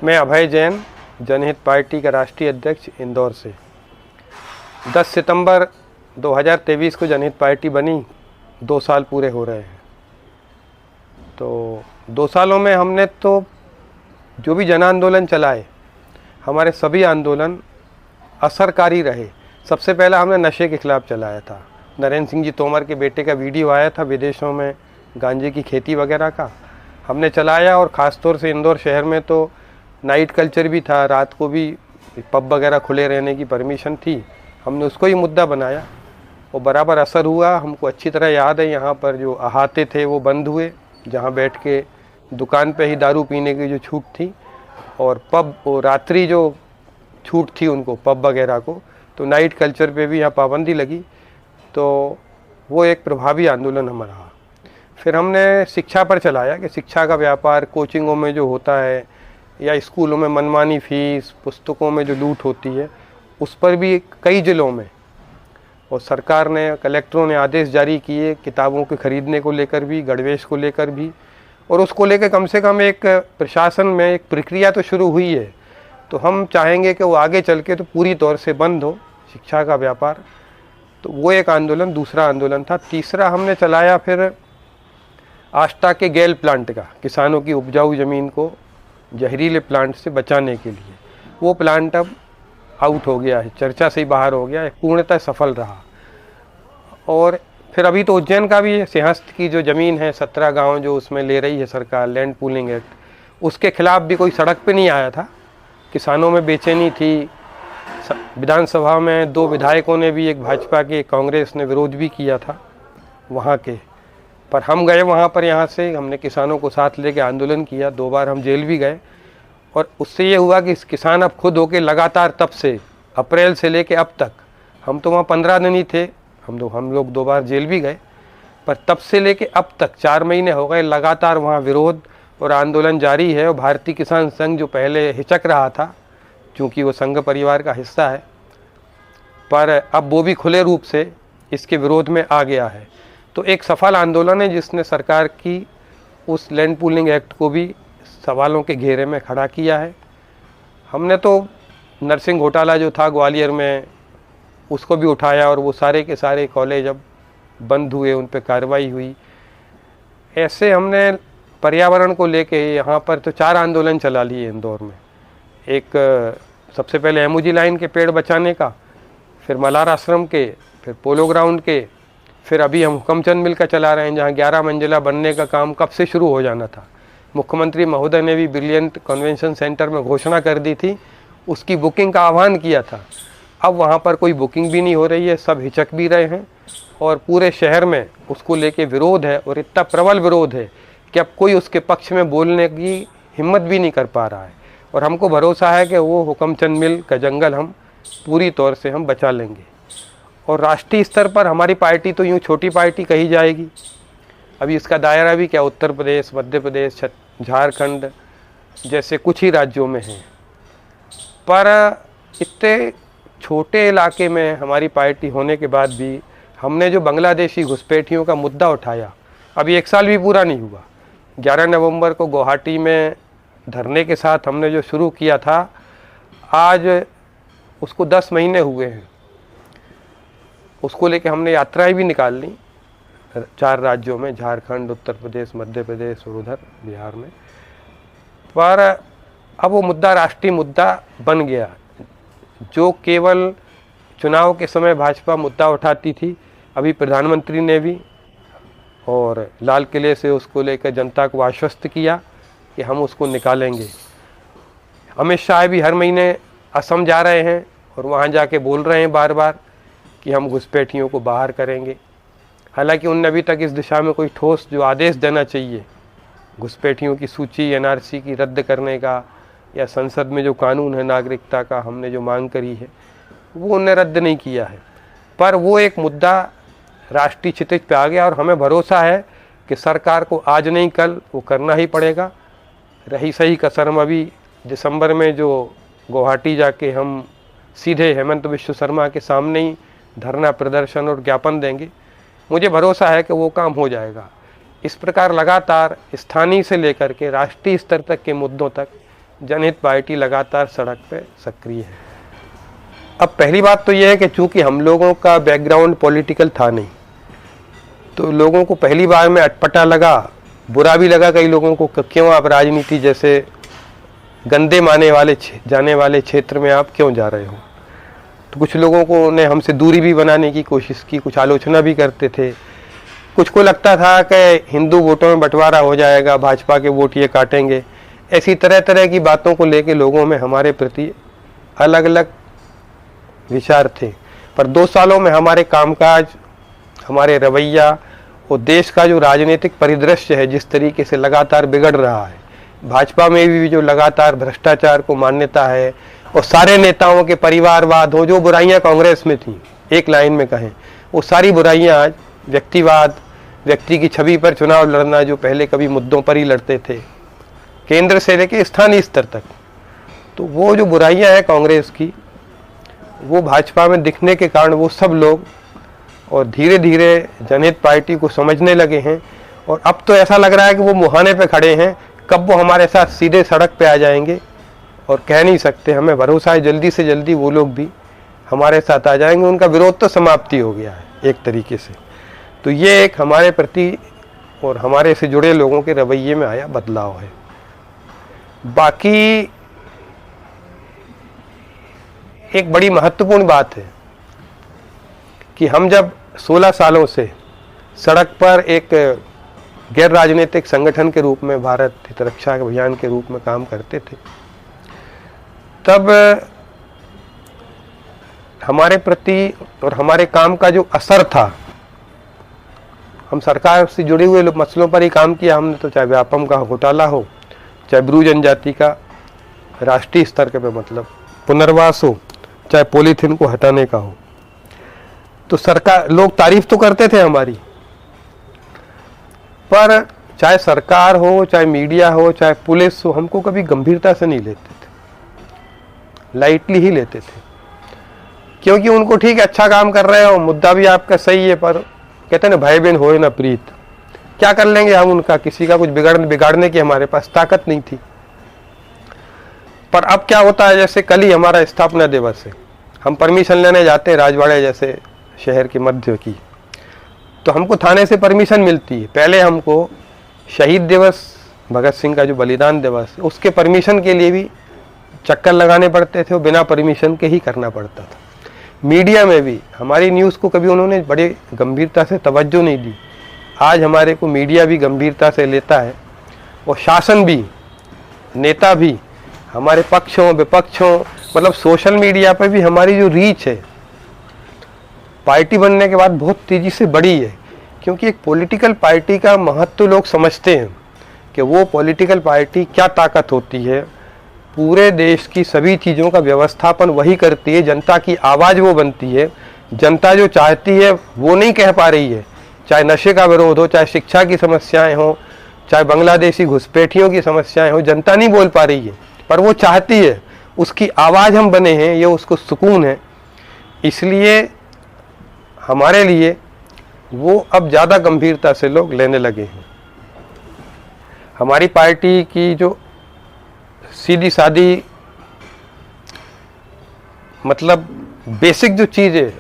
मैं अभय जैन, जनहित पार्टी का राष्ट्रीय अध्यक्ष इंदौर से। 10 सितंबर 2023 को जनहित पार्टी बनी, 2 साल पूरे हो रहे हैं। तो 2 सालों में हमने तो जो भी जन आंदोलन चलाए, हमारे सभी आंदोलन असरकारी रहे। सबसे पहला हमने नशे के खिलाफ चलाया था। नरेंद्र सिंह जी तोमर के बेटे का वीडियो आया था विदेशों में गांजे की खेती वगैरह का, हमने चलाया। और ख़ास तौर से इंदौर शहर में तो नाइट कल्चर भी था, रात को भी पब वगैरह खुले रहने की परमिशन थी, हमने उसको ही मुद्दा बनाया और बराबर असर हुआ। हमको अच्छी तरह याद है, यहाँ पर जो अहाते थे वो बंद हुए, जहाँ बैठ के दुकान पे ही दारू पीने की जो छूट थी, और पब और रात्रि जो छूट थी उनको पब वगैरह को, तो नाइट कल्चर पे भी यहाँ पाबंदी लगी। तो वो एक प्रभावी आंदोलन हमारा रहा। फिर हमने शिक्षा पर चलाया कि शिक्षा का व्यापार कोचिंगों में जो होता है या स्कूलों में मनमानी फीस, पुस्तकों में जो लूट होती है, उस पर भी कई जिलों में और सरकार ने, कलेक्टरों ने आदेश जारी किए किताबों के खरीदने को लेकर भी, गणवेश को लेकर भी। और उसको लेकर कम से कम एक प्रशासन में एक प्रक्रिया तो शुरू हुई है। तो हम चाहेंगे कि वो आगे चल के तो पूरी तौर से बंद हो शिक्षा का व्यापार। तो वो एक आंदोलन, दूसरा आंदोलन था। तीसरा हमने चलाया फिर आष्टा के गैल प्लांट का, किसानों की उपजाऊ ज़मीन को जहरीले प्लांट से बचाने के लिए। वो प्लांट अब आउट हो गया है, चर्चा से ही बाहर हो गया है, पूर्णतः सफल रहा। और फिर अभी तो उज्जैन का भी सिंहस्थ की जो ज़मीन है 17 गांव जो उसमें ले रही है सरकार, लैंड पूलिंग एक्ट, उसके खिलाफ भी कोई सड़क पे नहीं आया था। किसानों में बेचैनी थी। विधानसभा में 2 विधायकों ने भी, एक भाजपा के, कांग्रेस ने विरोध भी किया था वहाँ के, पर हम गए वहाँ पर। यहाँ से हमने किसानों को साथ लेके आंदोलन किया। 2 बार हम जेल भी गए। और उससे ये हुआ कि किसान अब खुद होके लगातार, तब से अप्रैल से लेके अब तक, हम तो वहाँ 15 दिन ही थे, हम लोग 2 बार जेल भी गए, पर तब से लेके अब तक 4 महीने हो गए, लगातार वहाँ विरोध और आंदोलन जारी है। और भारतीय किसान संघ जो पहले हिचक रहा था, चूँकि वो संघ परिवार का हिस्सा है, पर अब वो भी खुले रूप से इसके विरोध में आ गया है। तो एक सफल आंदोलन है जिसने सरकार की उस लैंड पूलिंग एक्ट को भी सवालों के घेरे में खड़ा किया है। हमने तो नर्सिंग घोटाला जो था ग्वालियर में, उसको भी उठाया और वो सारे के सारे कॉलेज अब बंद हुए, उन पर कार्रवाई हुई। ऐसे हमने पर्यावरण को लेके यहाँ पर तो 4 आंदोलन चला लिए इंदौर में। एक सबसे पहले एमओजी लाइन के पेड़ बचाने का, फिर मलार आश्रम के, फिर पोलो ग्राउंड के, फिर अभी हम हुकमचंद मिल का चला रहे हैं, जहाँ 11 मंजिला बनने का काम कब से शुरू हो जाना था। मुख्यमंत्री महोदय ने भी ब्रिलियंट कन्वेंशन सेंटर में घोषणा कर दी थी, उसकी बुकिंग का आह्वान किया था। अब वहाँ पर कोई बुकिंग भी नहीं हो रही है, सब हिचक भी रहे हैं और पूरे शहर में उसको लेके विरोध है, और इतना प्रबल विरोध है कि अब कोई उसके पक्ष में बोलने की हिम्मत भी नहीं कर पा रहा है। और हमको भरोसा है कि वो हुकमचंद मिल का जंगल हम पूरी तौर से हम बचा लेंगे। और राष्ट्रीय स्तर पर हमारी पार्टी तो यूँ छोटी पार्टी कही जाएगी, अभी इसका दायरा भी क्या उत्तर प्रदेश, मध्य प्रदेश, झारखंड जैसे कुछ ही राज्यों में है। पर इतने छोटे इलाके में हमारी पार्टी होने के बाद भी हमने जो बांग्लादेशी घुसपैठियों का मुद्दा उठाया, अभी 1 साल भी पूरा नहीं हुआ। 11 नवंबर को गुवाहाटी में धरने के साथ हमने जो शुरू किया था, आज उसको 10 महीने हुए हैं। उसको लेके हमने यात्राएं भी निकाल ली 4 राज्यों में, झारखंड, उत्तर प्रदेश, मध्य प्रदेश और उधर बिहार में। पर अब वो मुद्दा राष्ट्रीय मुद्दा बन गया। जो केवल चुनाव के समय भाजपा मुद्दा उठाती थी, अभी प्रधानमंत्री ने भी और लाल किले से उसको लेकर जनता को आश्वस्त किया कि हम उसको निकालेंगे। अमित शाह भी हर महीने असम जा रहे हैं और वहाँ जाके बोल रहे हैं बार बार कि हम घुसपैठियों को बाहर करेंगे। हालांकि उनने अभी तक इस दिशा में कोई ठोस जो आदेश देना चाहिए, घुसपैठियों की सूची एनआरसी की रद्द करने का, या संसद में जो कानून है नागरिकता का हमने जो मांग करी है, वो उन्हें रद्द नहीं किया है। पर वो एक मुद्दा राष्ट्रीय क्षितिज पे आ गया और हमें भरोसा है कि सरकार को आज नहीं कल वो करना ही पड़ेगा। रही सही कसर में अभी दिसंबर में जो गुवाहाटी जाके हम सीधे हेमंत बिश्व शर्मा के सामने ही धरना प्रदर्शन और ज्ञापन देंगे, मुझे भरोसा है कि वो काम हो जाएगा। इस प्रकार लगातार स्थानीय से लेकर के राष्ट्रीय स्तर तक के मुद्दों तक जनहित पार्टी लगातार सड़क पे सक्रिय है। अब पहली बात तो यह है कि चूंकि हम लोगों का बैकग्राउंड पॉलिटिकल था नहीं, तो लोगों को पहली बार में अटपटा लगा, बुरा भी लगा कई लोगों को, क्यों आप राजनीति जैसे गंदे जाने वाले क्षेत्र में आप क्यों जा रहे हो। तो कुछ लोगों को ने हमसे दूरी भी बनाने की कोशिश की, कुछ आलोचना भी करते थे। कुछ को लगता था कि हिंदू वोटों में बंटवारा हो जाएगा, भाजपा के वोट ये काटेंगे। ऐसी तरह तरह की बातों को लेके लोगों में हमारे प्रति अलग अलग विचार थे। पर 2 सालों में हमारे कामकाज, हमारे रवैया और देश का जो राजनीतिक परिदृश्य है जिस तरीके से लगातार बिगड़ रहा है, भाजपा में भी जो लगातार भ्रष्टाचार को मान्यता है और सारे नेताओं के परिवारवाद हो, जो बुराइयां कांग्रेस में थी एक लाइन में कहें, वो सारी बुराइयां आज व्यक्तिवाद, व्यक्ति की छवि पर चुनाव लड़ना, जो पहले कभी मुद्दों पर ही लड़ते थे केंद्र से लेकर स्थानीय स्तर तक, तो वो जो बुराइयां हैं कांग्रेस की, वो भाजपा में दिखने के कारण वो सब लोग और धीरे धीरे जनहित पार्टी को समझने लगे हैं। और अब तो ऐसा लग रहा है कि वो मुहाने पे खड़े हैं, कब वो हमारे साथ सीधे सड़क पे आ जाएंगे और कह नहीं सकते। हमें भरोसा है जल्दी से जल्दी वो लोग भी हमारे साथ आ जाएंगे। उनका विरोध तो समाप्ति हो गया है एक तरीके से। तो ये एक हमारे प्रति और हमारे से जुड़े लोगों के रवैये में आया बदलाव है। बाकी एक बड़ी महत्वपूर्ण बात है कि हम जब 16 सालों से सड़क पर एक गैर राजनीतिक संगठन के रूप में, भारत हित रक्षा अभियान के रूप में काम करते थे, तब हमारे प्रति और हमारे काम का जो असर था, हम सरकार से जुड़े हुए मसलों पर ही काम किया हमने। तो चाहे व्यापम का घोटाला हो, चाहे ब्रू जनजाति का राष्ट्रीय स्तर के पे मतलब पुनर्वास हो, चाहे पॉलीथीन को हटाने का हो, तो सरकार, लोग तारीफ तो करते थे हमारी, पर चाहे सरकार हो, चाहे मीडिया हो, चाहे पुलिस हो, हमको कभी गंभीरता से नहीं लेते थे, लाइटली ही लेते थे। क्योंकि उनको ठीक है, अच्छा काम कर रहे हो, मुद्दा भी आपका सही है, पर कहते हैं ना, भाई बहन होए ना प्रीत, क्या कर लेंगे हम उनका, किसी का कुछ बिगाड़ने की हमारे पास ताकत नहीं थी। पर अब क्या होता है, जैसे कल ही हमारा स्थापना दिवस है, हम परमिशन लेने जाते हैं राजवाड़े जैसे शहर के मध्य की, तो हमको थाने से परमिशन मिलती है। पहले हमको शहीद दिवस, भगत सिंह का जो बलिदान दिवस, उसके परमिशन के लिए भी चक्कर लगाने पड़ते थे और बिना परमिशन के ही करना पड़ता था। मीडिया में भी हमारी न्यूज़ को कभी उन्होंने बड़े गंभीरता से तवज्जो नहीं दी। आज हमारे को मीडिया भी गंभीरता से लेता है और शासन भी, नेता भी, हमारे पक्ष हों विपक्ष हों, मतलब सोशल मीडिया पर भी हमारी जो रीच है पार्टी बनने के बाद बहुत तेज़ी से बढ़ी है। क्योंकि एक पॉलिटिकल पार्टी का महत्व लोग समझते हैं कि वो पॉलिटिकल पार्टी क्या ताकत होती है, पूरे देश की सभी चीज़ों का व्यवस्थापन वही करती है, जनता की आवाज़ वो बनती है, जनता जो चाहती है वो नहीं कह पा रही है, चाहे नशे का विरोध हो, चाहे शिक्षा की समस्याएं हो, चाहे बांग्लादेशी घुसपैठियों की समस्याएं हो, जनता नहीं बोल पा रही है, पर वो चाहती है, उसकी आवाज़ हम बने हैं, ये उसको सुकून है। इसलिए हमारे लिए वो अब ज़्यादा गंभीरता से लोग लेने लगे हैं। हमारी पार्टी की जो सीधी सादी मतलब बेसिक जो चीज़ है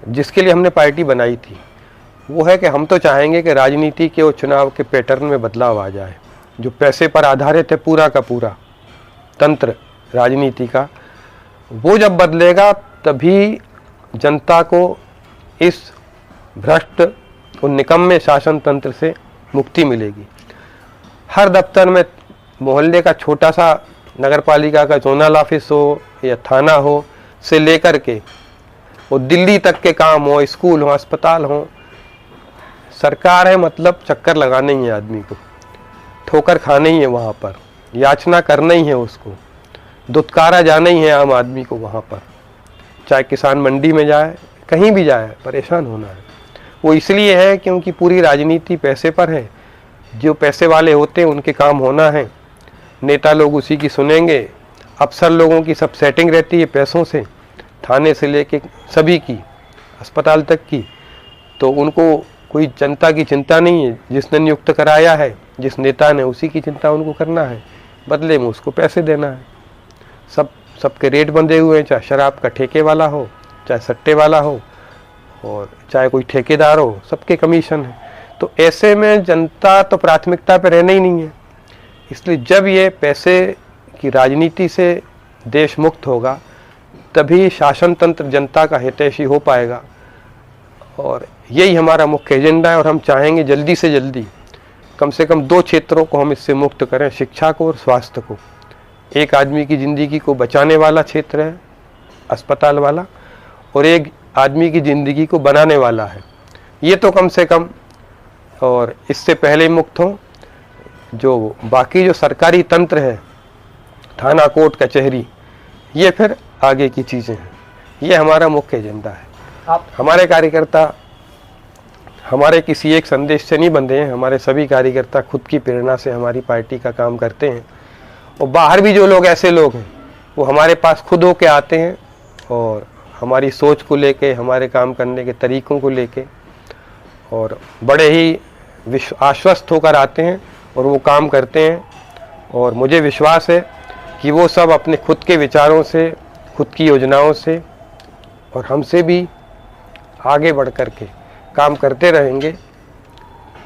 जिसके लिए हमने पार्टी बनाई थी, वो है कि हम तो चाहेंगे कि राजनीति के और चुनाव के पैटर्न में बदलाव आ जाए। जो पैसे पर आधारित है पूरा का पूरा तंत्र राजनीति का, वो जब बदलेगा तभी जनता को इस भ्रष्ट और निकम्मे शासन तंत्र से मुक्ति मिलेगी। हर दफ्तर में, मोहल्ले का छोटा सा नगर पालिका का जोनल ऑफिस हो या थाना हो से लेकर के और दिल्ली तक के काम हो, स्कूल हो, अस्पताल हो, सरकार है मतलब चक्कर लगाना ही है आदमी को, ठोकर खाना ही है वहाँ पर, याचना करना ही है उसको, दुत्कारा जाना ही है आम आदमी को वहाँ पर। चाहे किसान मंडी में जाए, कहीं भी जाए, परेशान होना है। वो इसलिए है क्योंकि पूरी राजनीति पैसे पर है। जो पैसे वाले होते हैं उनके काम होना है, नेता लोग उसी की सुनेंगे। अफसर लोगों की सब सेटिंग रहती है पैसों से, थाने से लेके सभी की, अस्पताल तक की। तो उनको कोई जनता की चिंता नहीं है। जिसने नियुक्त कराया है जिस नेता ने, उसी की चिंता उनको करना है। बदले में उसको पैसे देना है। सबके रेट बंधे हुए हैं, चाहे शराब का ठेके वाला हो, चाहे सट्टे वाला हो, और चाहे कोई ठेकेदार हो, सबके कमीशन है। तो ऐसे में जनता तो प्राथमिकता पे रहना ही नहीं है। इसलिए जब ये पैसे की राजनीति से देश मुक्त होगा तभी शासन तंत्र जनता का हितैषी हो पाएगा, और यही हमारा मुख्य एजेंडा है। और हम चाहेंगे जल्दी से जल्दी कम से कम 2 क्षेत्रों को हम इससे मुक्त करें, शिक्षा को और स्वास्थ्य को। एक आदमी की ज़िंदगी को बचाने वाला क्षेत्र है अस्पताल वाला, और एक आदमी की ज़िंदगी को बनाने वाला है। ये तो कम से कम, और इससे पहले मुक्त हों। जो बाकी जो सरकारी तंत्र है, थाना कोर्ट कचहरी, ये फिर आगे की चीज़ें हैं। ये हमारा मुख्य एजेंडा है। हमारे कार्यकर्ता हमारे किसी एक संदेश से नहीं बंधे हैं। हमारे सभी कार्यकर्ता खुद की प्रेरणा से हमारी पार्टी का काम करते हैं, और बाहर भी जो लोग ऐसे लोग हैं वो हमारे पास खुद होके आते हैं और हमारी सोच को लेके, हमारे काम करने के तरीक़ों को लेके, और बड़े ही आश्वस्त होकर आते हैं और वो काम करते हैं। और मुझे विश्वास है कि वो सब अपने खुद के विचारों से, खुद की योजनाओं से और हमसे भी आगे बढ़ कर के काम करते रहेंगे,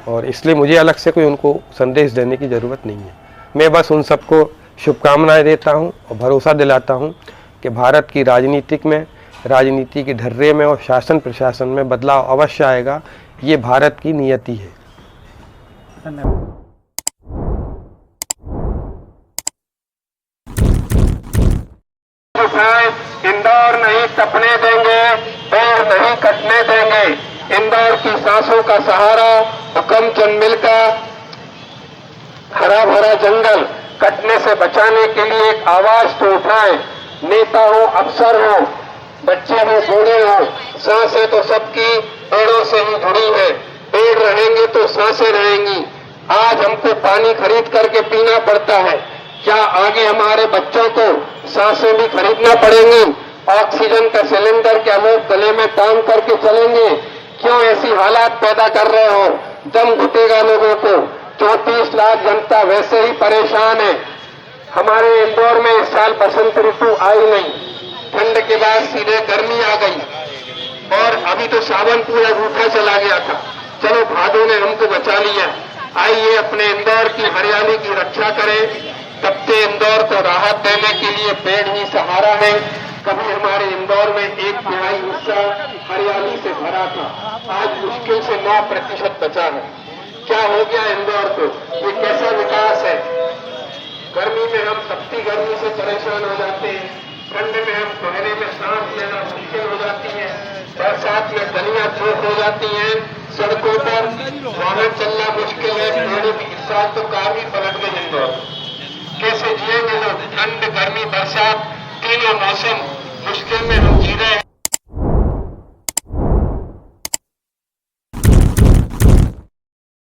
और इसलिए मुझे अलग से कोई उनको संदेश देने की ज़रूरत नहीं है। मैं बस उन सबको शुभकामनाएं देता हूं और भरोसा दिलाता हूं कि भारत की राजनीति के ढर्रे में और शासन प्रशासन में बदलाव अवश्य आएगा। ये भारत की नियति है। धन्यवाद। इंदौर नहीं टपने देंगे, पेड़ नहीं कटने देंगे। इंदौर की सांसों का सहारा हुक्मचंद मिल का हरा भरा जंगल कटने से बचाने के लिए एक आवाज तो उठाएं। नेता हो, अफसर हो, बच्चे हो, बूढ़े हो, सांसें तो सबकी पेड़ों से ही जुड़ी है। पेड़ रहेंगे तो सांसें रहेंगी। आज हमको पानी खरीद करके पीना पड़ता है, क्या आगे हमारे बच्चों को सांसें भी खरीदना पड़ेंगी? ऑक्सीजन का सिलेंडर क्या लोग गले में टांग करके चलेंगे? क्यों ऐसी हालात पैदा कर रहे हो? दम घुटेगा लोगों को। 34 लाख जनता वैसे ही परेशान है। हमारे इंदौर में इस साल बसंत ऋतु आई नहीं, ठंड के बाद सीधे गर्मी आ गई, और अभी तो सावन पूरा रूठा चला गया था। चलो भादों ने हमको बचा लिया। आइए अपने इंदौर की हरियाली की रक्षा करें। तपते इंदौर को राहत देने के लिए पेड़ ही सहारा है। कभी हमारे इंदौर में 1/3 हिस्सा हरियाली से भरा था, आज मुश्किल से 9% बचा है। क्या हो गया इंदौर को? ये कैसा विकास है? गर्मी में हम तपती गर्मी से परेशान हो जाते हैं, ठंड में हम कोहरे में सांस लेना मुश्किल हो जाती है, बरसात में गलियां चौक हो जाती हैं, सड़कों पर वाहन चलना मुश्किल है। पेड़ों की इस साल तो कार भी पलट गई इंदौर। कैसे जिएंगे लोग? ठंड, गर्मी, बरसात, तीनों मौसम मुश्किल में